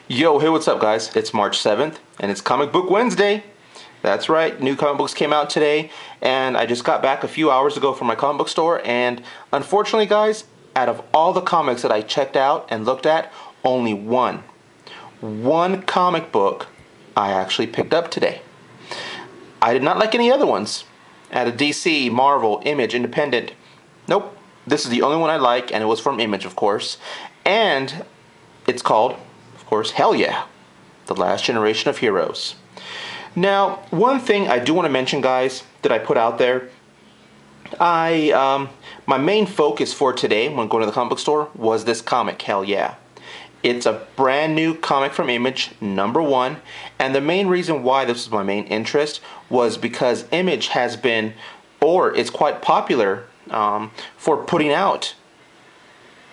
Yo, hey, what's up, guys? It's March 7th, and it's Comic Book Wednesday. That's right, new comic books came out today, and I just got back a few hours ago from my comic book store, and unfortunately, guys, out of all the comics that I checked out and looked at, only one comic book I actually picked up today. I did not like any other ones. Out of DC, Marvel, Image, Independent. Nope, this is the only one I like, and it was from Image, of course, and it's called, of course, Hell Yeah, The Last Generation of Heroes. Now, one thing I do want to mention, guys, that I put out there, my main focus for today when going to the comic book store was this comic, Hell Yeah. It's a brand new comic from Image, #1, and the main reason why this was my main interest was because Image has been, or is quite popular for putting out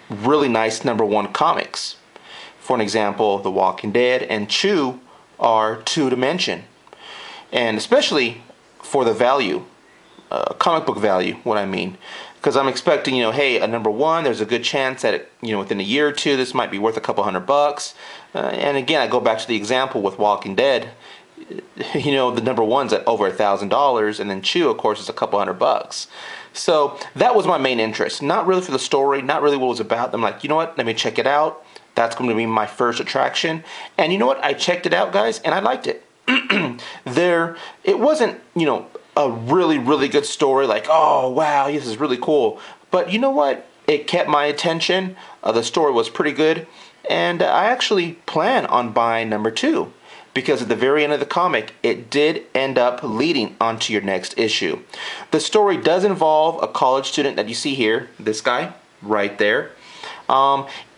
really nice #1 comics. For an example, The Walking Dead and Chew are two to mention. And especially for the value, comic book value, what I mean. Because I'm expecting, hey, a #1, there's a good chance that, within a year or two, this might be worth a couple $100. And again, I go back to the example with Walking Dead. The #1's at over $1,000, and then Chew, of course, is a couple $100. So that was my main interest. Not really for the story, not really what it was about. I'm like, you know what, let me check it out. That's going to be my first attraction. And you know what, I checked it out, guys, and I liked it. It wasn't, a really, really good story, like, oh, wow, this is really cool. But you know what? It kept my attention. The story was pretty good. And I actually plan on buying #2. Because at the very end of the comic, it did end up leading onto your next issue. The story does involve a college student that you see here, this guy, right there.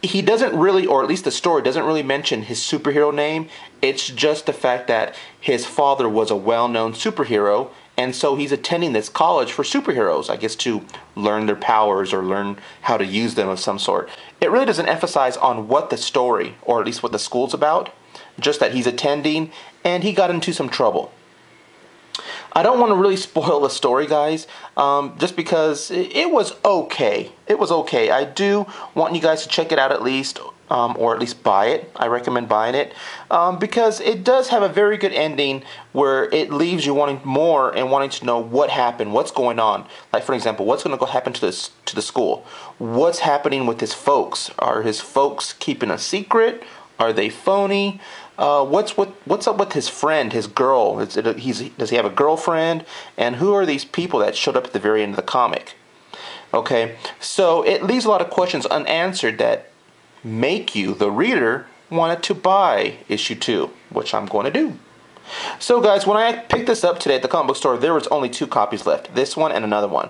He doesn't really, or at least the story doesn't really mention his superhero name. It's just the fact that his father was a well-known superhero, and so he's attending this college for superheroes, I guess, to learn their powers or learn how to use them of some sort. It really doesn't emphasize on what the story, or at least what the school's about, just that he's attending, and he got into some trouble. I don't want to really spoil the story, guys, just because it was okay. It was okay. I do want you guys to check it out at least, or at least buy it. I recommend buying it, because it does have a very good ending where it leaves you wanting more and wanting to know what happened, what's going on. Like, for example, what's going to go happen to the school? What's happening with his folks? Are his folks keeping a secret? Are they phony? What's up with his friend, his girl? Does he have a girlfriend? And who are these people that showed up at the very end of the comic? Okay, so it leaves a lot of questions unanswered that make you, the reader, want to buy issue 2, which I'm going to do. So guys, when I picked this up today at the comic book store, there was only 2 copies left. This one and another one.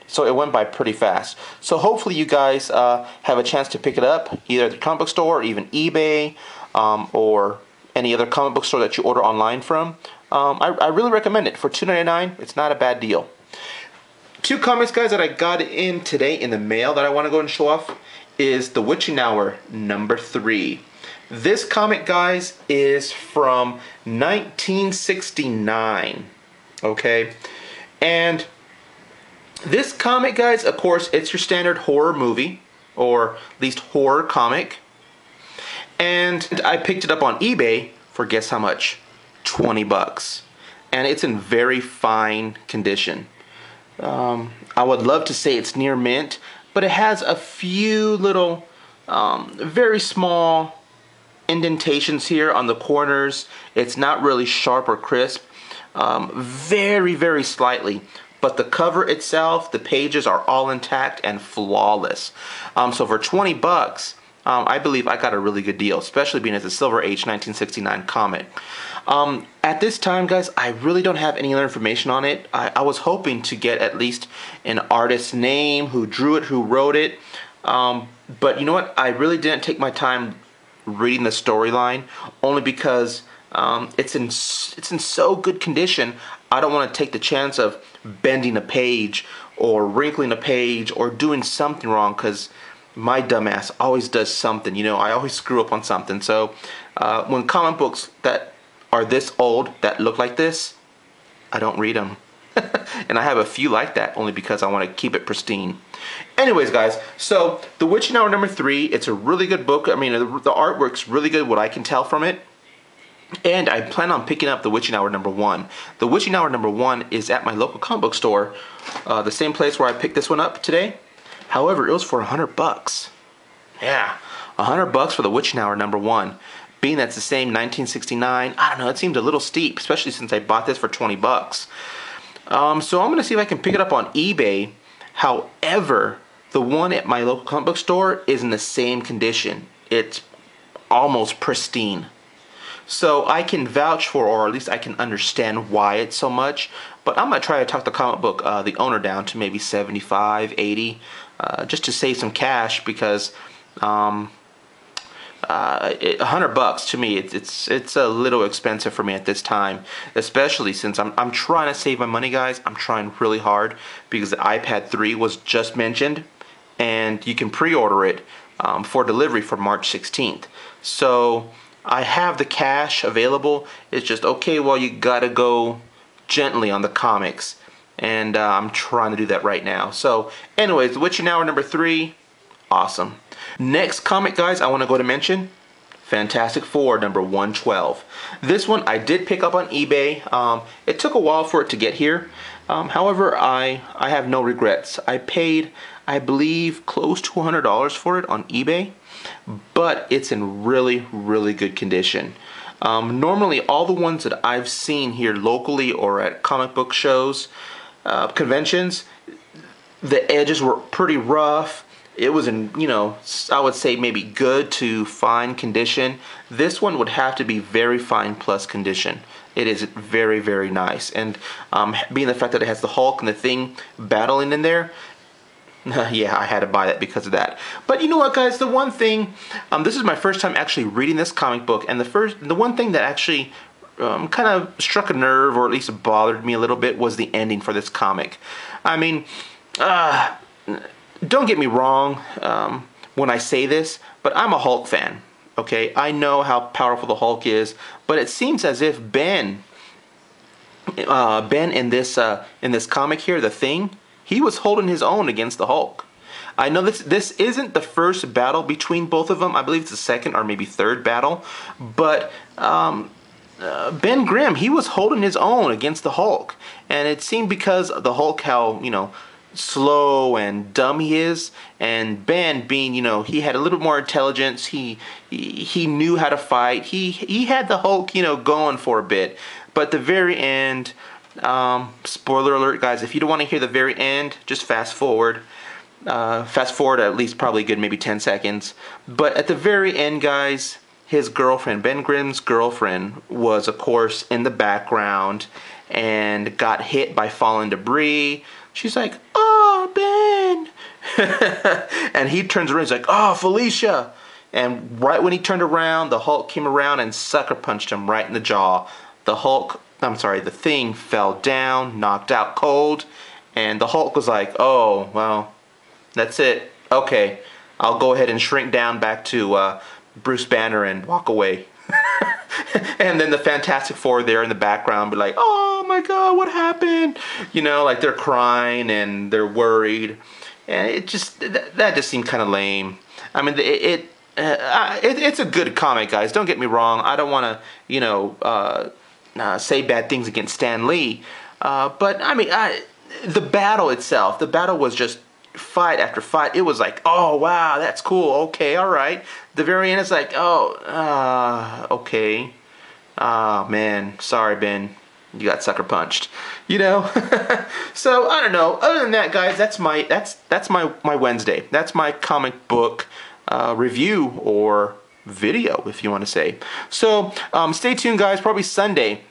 So it went by pretty fast. So hopefully you guys have a chance to pick it up, either at the comic book store or even eBay, or any other comic book store that you order online from. I really recommend it. For $2.99, it's not a bad deal. 2 comics, guys, that I got in today in the mail that I want to go and show off is The Witching Hour #3. This comic, guys, is from 1969. Okay? And this comic, guys, of course, it's your standard horror movie, or at least horror comic. And I picked it up on eBay for, guess how much? $20. And it's in very fine condition. I would love to say it's near mint, but it has a few little, very small indentations here on the corners. It's not really sharp or crisp. Very, very slightly. But the cover itself, the pages are all intact and flawless. So for $20, I believe I got a really good deal, especially being as a Silver Age 1969 comic. At this time, guys, I really don't have any other information on it. I was hoping to get at least an artist's name, who drew it, who wrote it. But you know what? I really didn't take my time reading the storyline, only because it's in so good condition. I don't want to take the chance of bending a page or wrinkling a page or doing something wrong, because my dumbass always does something. I always screw up on something. So when comic books that are this old, that look like this, I don't read them. And I have a few like that only because I want to keep it pristine. Anyways, guys, so The Witching Hour #3, it's a really good book. I mean, the artwork's really good, what I can tell from it. And I plan on picking up The Witching Hour #1. The Witching Hour #1 is at my local comic book store, the same place where I picked this one up today. However, it was for $100. Yeah, $100 for The Witching Hour #1. Being that's the same 1969, I don't know, it seems a little steep, especially since I bought this for 20 bucks. So I'm gonna see if I can pick it up on eBay. However, the one at my local comic book store is in the same condition. It's almost pristine. So I can vouch for, or at least I can understand why it's so much. But I'm gonna try to talk the comic book, the owner, down to maybe 75, 80, just to save some cash, because $100 to me, it's a little expensive for me at this time, especially since I'm trying to save my money, guys. I'm trying really hard because the iPad 3 was just mentioned, and you can pre-order it for delivery for March 16th. So I have the cash available. It's just, okay, well, you gotta go gently on the comics, and I'm trying to do that right now. So anyways, The Witching Hour #3, awesome. Next comic, guys, I want to go to mention Fantastic Four #112. This one I did pick up on eBay. It took a while for it to get here. However, I have no regrets. I paid, I believe, close to $100 for it on eBay, but it's in really, really good condition. Normally, all the ones that I've seen here locally or at comic book shows, conventions, the edges were pretty rough. It was in, you know, I would say maybe good to fine condition. This one would have to be very fine plus condition. It is very, very nice. And being the fact that it has the Hulk and the Thing battling in there, yeah, I had to buy that because of that. But you know what, guys? The one thing, this is my first time actually reading this comic book, and the one thing that actually kind of struck a nerve, or at least bothered me a little bit, was the ending for this comic. I mean, don't get me wrong when I say this, but I'm a Hulk fan, okay? I know how powerful the Hulk is, but it seems as if Ben in this comic here, The Thing, he was holding his own against the Hulk. I know this isn't the first battle between both of them. I believe it's the second or maybe third battle, but Ben Grimm, he was holding his own against the Hulk, and it seemed because the Hulk, how, you know, slow and dumb he is, and Ben being, you know, he had a little more intelligence, he knew how to fight, he had the Hulk, you know, going for a bit. But the very end, spoiler alert, guys, if you don't want to hear the very end, just fast forward at least probably a good maybe 10 seconds. But at the very end, guys, his girlfriend, Ben Grimm's girlfriend, was of course in the background and got hit by falling debris. She's like, "Oh, Ben." And he turns around, he's like, "Oh, Felicia." And right when he turned around, the Hulk came around and sucker punched him right in the jaw. The Thing fell down, knocked out cold, and the Hulk was like, "Oh, well, that's it. Okay, I'll go ahead and shrink down back to Bruce Banner and walk away." And then the Fantastic Four there in the background be like, "Oh my God, what happened?" You know, like they're crying and they're worried, and it just that just seemed kind of lame. I mean, it's a good comic, guys. Don't get me wrong. I don't want to, you know, say bad things against Stan Lee, but I mean, the battle itself, the battle was just fight after fight. It was like, "Oh wow, that's cool. Okay, all right." The very end is like, "Oh, okay. Ah, man, sorry, Ben, you got sucker punched." You know. So I don't know. Other than that, guys, that's my Wednesday. That's my comic book review or video, if you want to say. So stay tuned, guys. Probably Sunday,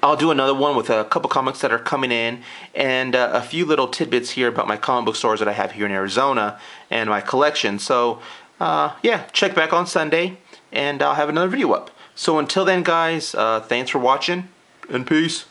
I'll do another one with a couple comics that are coming in, and a few little tidbits here about my comic book stores that I have here in Arizona and my collection. So yeah, check back on Sunday, and I'll have another video up. So until then, guys, thanks for watching, and peace.